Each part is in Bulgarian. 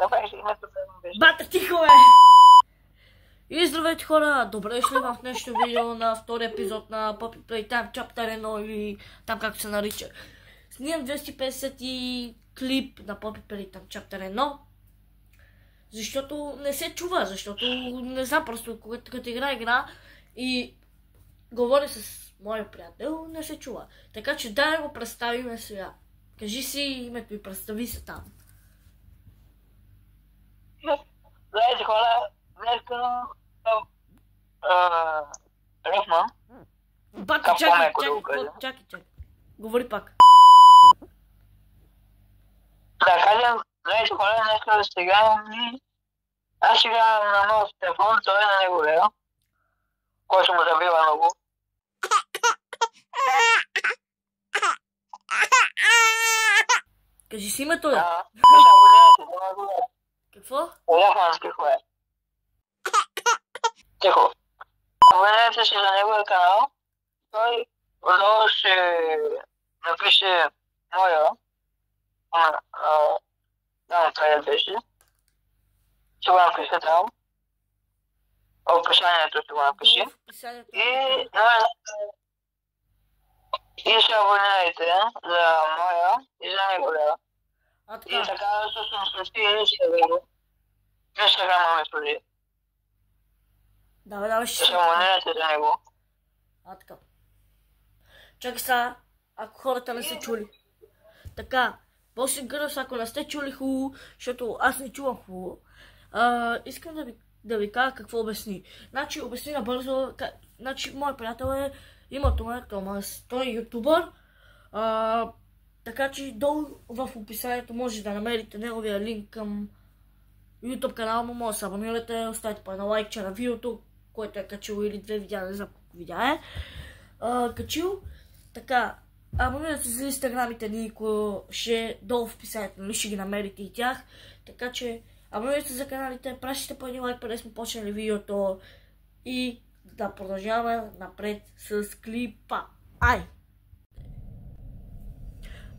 Направих си името, да беше. Бата, тихо е! И здравейте хора! Добре дошли в днешното видео на втори епизод на Poppy Playtime Chapter 1 или там както се нарича. Снимам 250 клип на Poppy Playtime Chapter 1. Защото не се чува, защото не знам, просто като игра и говоря с моя приятел, не се чува. Така че дай го представим сега. Кажи си името и представи се там. Здравейте хора, днес към Ръфман. Пак, чакай. Говори пак. Да кажем, здравейте хора, днес ще играем и аз ще играя на нов телефон, той е на него гледа, който му забива много. Кажи си името, бе. Да, ще абонирате, да ме гледа. Какво? Ръфмански хора. Тихо. Абонирайте се за неговия канал. Той отново ще напише моя. Да, къде беше. Ще го напише там. В описанието ще го напише. И ще абонирайте за моя и за неговия. И така да се смести и ще види. Инстаграма ме следи. Давай, ще се абонирате за него. Така. Чакай сега, ако хората не са чули. Така, Bossing Girls, ако не сте чули хубаво, защото аз не чувам хубаво, искам да ви кажа какво обясни. Значи, обясни набързо, значи, мой приятел името му е Томас, той е ютубър, така че долу в описанието може да намерите неговия линк към YouTube канала му, може да се абонирате, оставите по една лайкче на видеото, който е качил или две видеа, не знам колко видеа е качил. Така, абонирайте се за инстаграмите ни, ще долу в описанието, нали ще ги намерите и тях. Така че абонирайте се за каналите, пращайте по един лайк, преди сме почнали видеото и да продължаваме напред с клипа. Ай!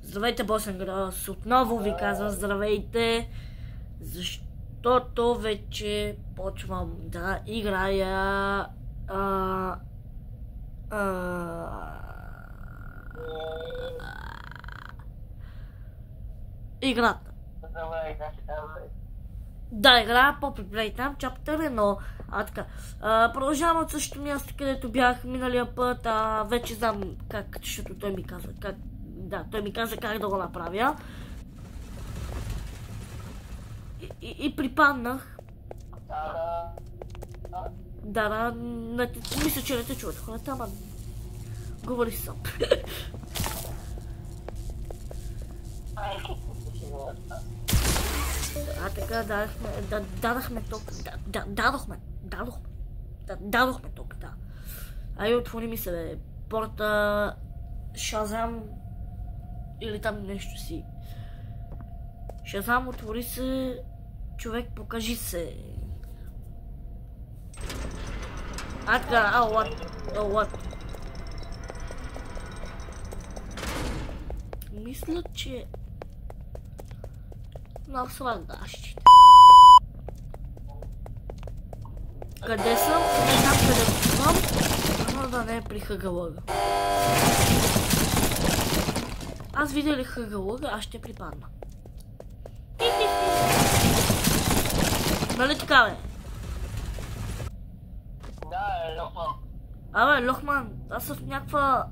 Здравейте, Bossing Girls, отново ви казвам здравейте, защото вече почвам да играя играта. Да, играя Poppy Playtime Chapter 1. Така. Продължавам от същото място, където бях миналия път, вече знам как, защото той ми каза как. Да, той ми каза как да го направя. И припаднах. Да, мисля, че не те чуват хората, ама говори сам. Така, дадохме ток. Дадохме ток, да. Ай, отвори ми се, бе. Порта Шазам или там нещо си. Шазам, отвори се. Човек, покажи се. Така, what? Мисля, че на слагащите. Къде съм? Не знам къде съм, но да не е при хъгълъга. Аз видя ли хъгълъга, аз ще припадна. Нали така, бе? Да, Лохман. Абе, Лохман, аз съм в някаква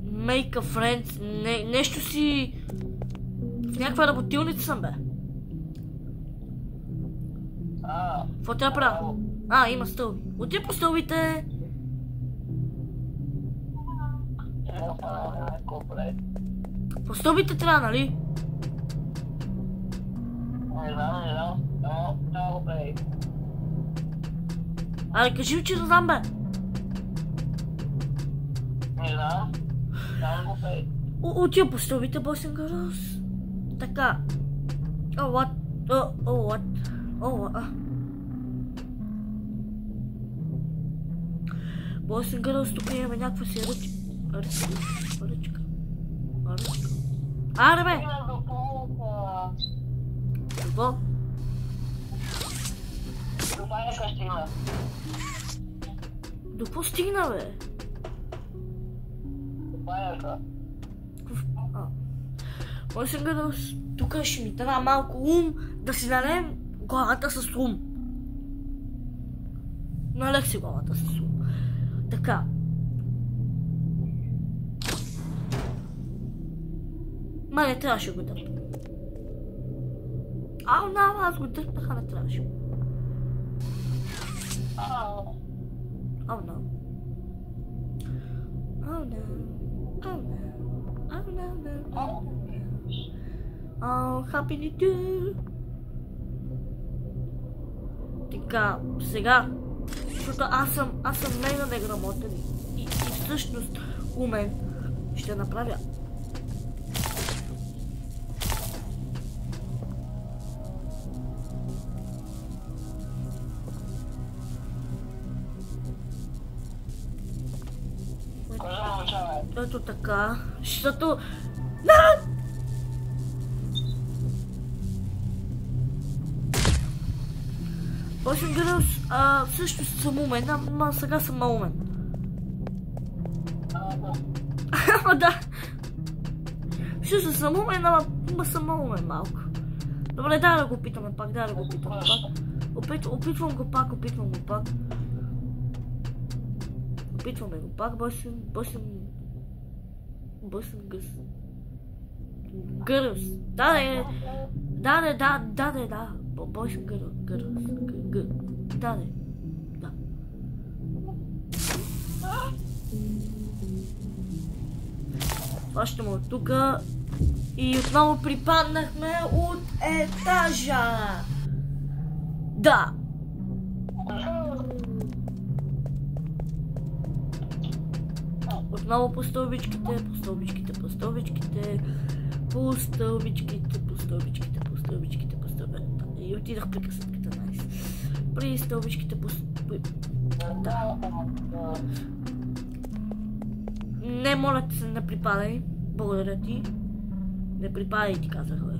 Make a Friends, нещо си в някаква работилница съм, бе. Какво трябва правя? Има стълби. Отида по стълбите. По стълбите трябва, нали? Не знам. Трябва го прави. Абе, кажи ми, че не знам, бе. Не знам. Трябва го прави. Отида по стълбите, Bossing Girls. Така. What? Bossing Girls, тук имаме някаква си ръчка. Аре, бе! Какво? До паяка стигна. До какво стигна, бе? До паяка. Може да тук ще ми трябва малко ум, да си налеем главата с ум. Налех си главата с ум. Така. Ма не трябваше го дърпа. Аз го дърпах, а не трябваше. Happy New Year! Така, сега, защото аз съм мега неграмотен и всъщност умен ще направя. Ето така, защото... Осем градус, всъщност съм умен, ама сега съм малумен. Ама да. Всъщност съм умен, ама съм малумен малко. Добре, дай да го опитаме пак, Опитвам го пак. Опитваме го пак, босен гъс. Гъръс. Да. Босен гъръс. Да. Фащаме от тука и отново припаднахме от етажа. Да. Отново по стълбичките. И отидах при късътката, найс. При стълбичките Да. Не, моля те се, не припадай. Благодаря ти. Не припадай, ти казах, бе.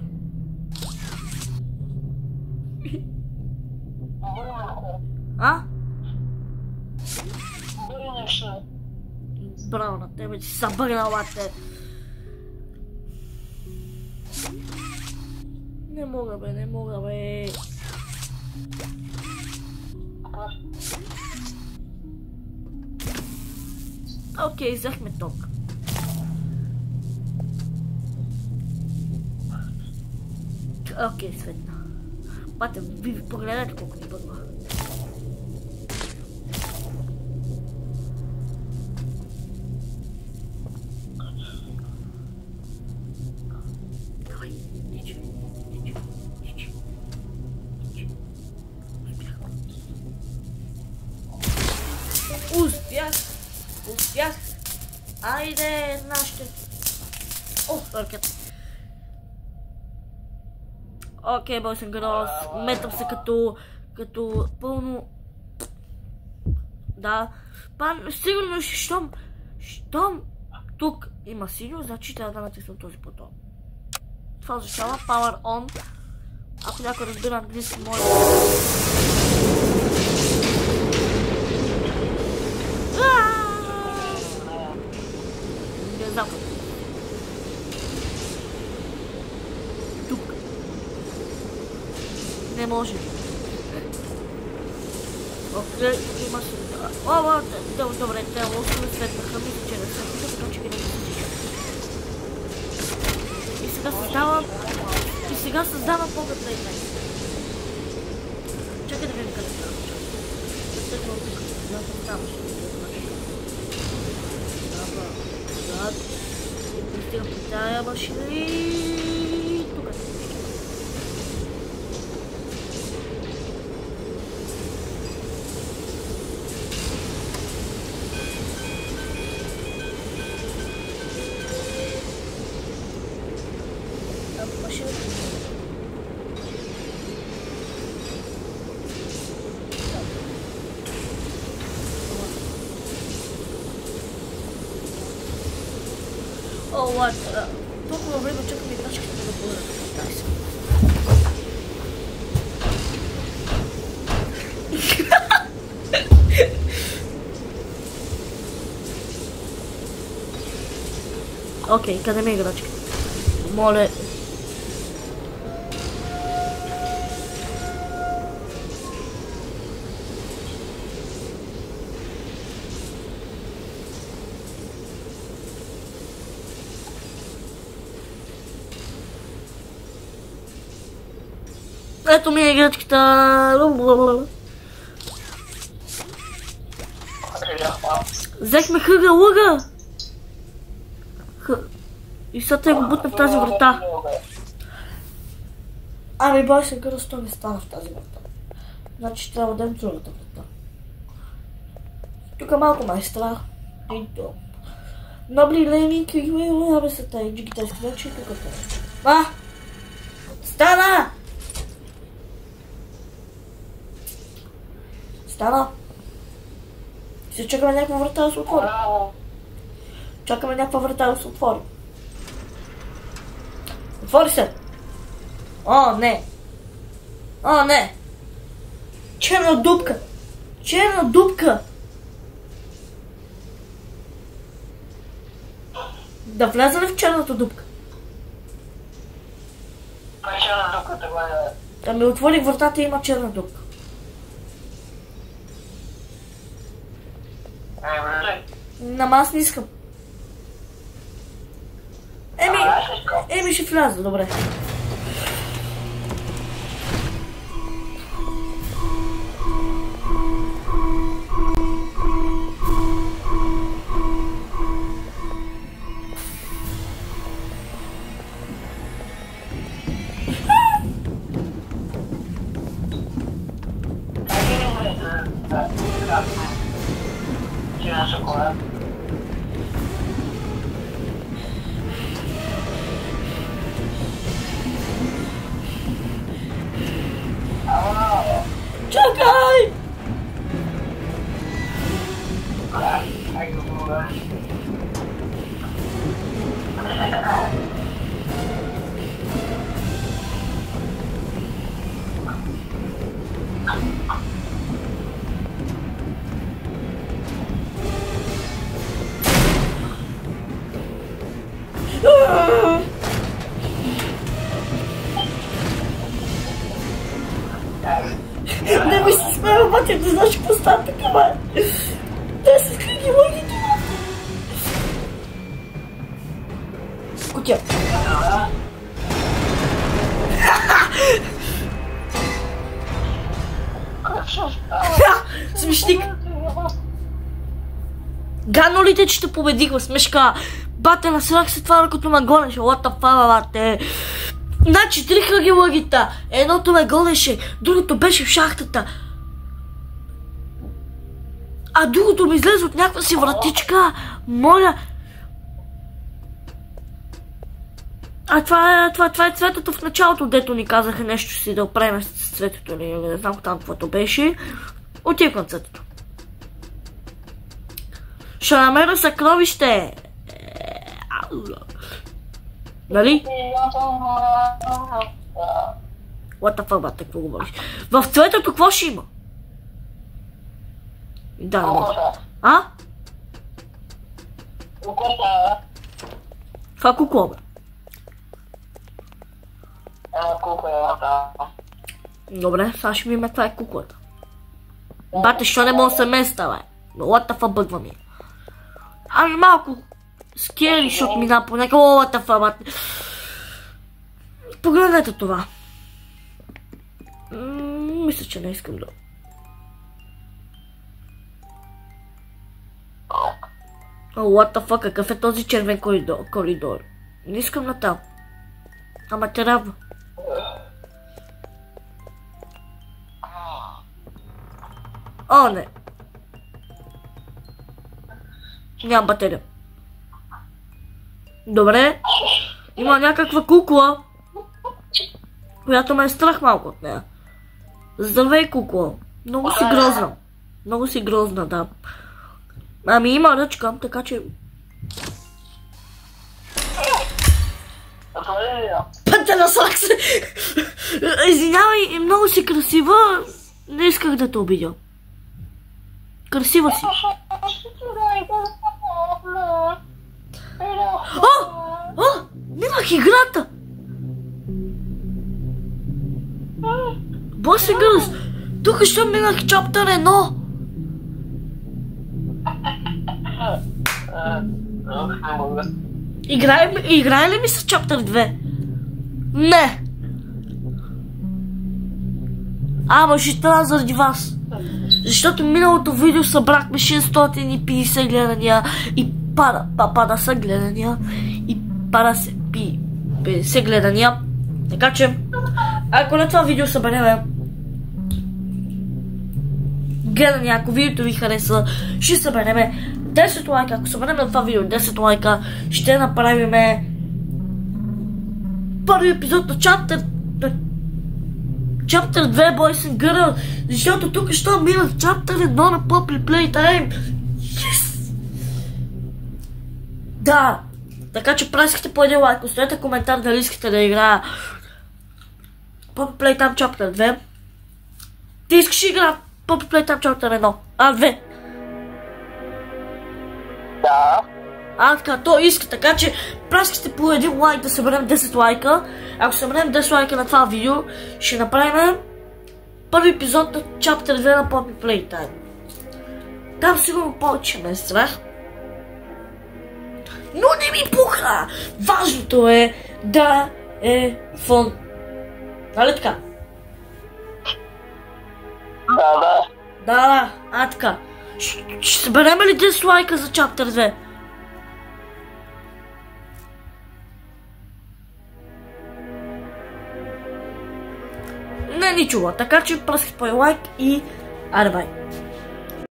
Браво на тебе, че си събърнала те. Не мога, бе. Окей, взехме ток. Окей, светна. Пате, ви погледнете колко ни бърва. Успях! Айде, нашите... ракета. Окей, босен гроз. Метам се като пълно... Да. Сигурно, щом тук има синьо, значи трябва да натиснем този бутон. Това означава Power On. Ако някой разбира английски, моля. Тук. Не може. Окей, има си... Добре, те лошо не светнаха, мисля, че не светнаха, така че ги не светнаха. И сега създавам поглед на игра. Чакай да видим къде става. И пристигам при тая машина и... тук е. Машината. Толкова време чакаме тачките да бъдат. Окей, къде ми е играчка? Моля. Ето ми е играчката. Взехме хъга лъга. И сега те го бутна в тази врата. Ами бай се гъра, то не стана в тази врата. Значи трябва да дадем другата врата. Тук малко майстра. Нобли лейминг и абе са тъй джигитайски вече и тук това. Стана! Стана! Ще чакаме някаква врата да се отвори. Чакаме някаква врата да се отвори. Отвори се! О, не! О, не! Черна дупка! Черна дупка! Да вляза ли в черната дупка? Кой е черна дупката, гледа? Да ми отворих вратата и има черна дупка. Ама аз не искам. Еми ще вляза, добре. Чакай! Не ми се смея, обаче не знаеш какво става така, бе. Те се скриги логите. Кутя. Смешник. Гадно ли те, че те победих, смешка? Бате, насрах се това, като ме гонеше. What the fuck, бате? Значи, 3 хъги лъгита. Едното ме гонеше, другото беше в шахтата. А другото ми излезе от някаква си вратичка. Моля. А това е цветето в началото, дето ни казаха нещо си да оправим с цветето. Не знам там каквото беше. Отивах на цветето. Ще намеря съкровище. Нали? What the fuck, бате, какво говориш? В цветето какво ще има? Да, да. А? Това кукло, бе. Добре, сега ще видим това е куклата. Бате, що не мога да се места, бе? What the fuck, бъгва ми. Ами малко скери, защото мина по някакъв what the fuck, бате. Погледнете това. Мисля, че не искам да. What the fuck, какъв е този червен коридор? Не искам на там. Ама трябва. О, не. Нямам батерия. Добре. Има някаква кукла, която ме е страх малко от нея. Здравей, кукла. Много си грозна. Много си грозна, да. Ами има ръчка, така че... Пътя насрах се! Извинявай, много си красива. Не исках да те обидя. Красива си. О! О, минах играта! Боси Гърс, тук ще минах чаптър 1. Играе ли ми с чаптър 2? Не. Ама ще трябва заради вас. Защото миналото видео събрахме 650 гледания и пада са гледания и пада се 50 гледания. Така че, ако на това видео съберем гледания, ако видеото ви хареса, ще съберем 10 лайка. Ако съберем на това видео 10 лайка, ще направим първи епизод на Chapter 2 Boys and Girls, защото тук ще минах Chapter 1 на Poppy Playtime. Yes! Да, така че прескате по един лайк, оставете коментар дали искате да играя Poppy Playtime Chapter 2. Ти искаш игра Poppy Playtime Chapter 1? 2? Да. Така, то иска, така че прескате по един лайк да съберем 10 лайка. Ако съберем 10 лайка на това видео, ще направим първи епизод на Chapter 2 на Poppy Playtime. Там сигурно повече ме страх. Но не ми пуха! Важното е да е фон. Нали така? Да, така. Ще съберем ли 10 лайка за Chapter 2? Не ни чува, така че пръскайте по лайк и айде бай.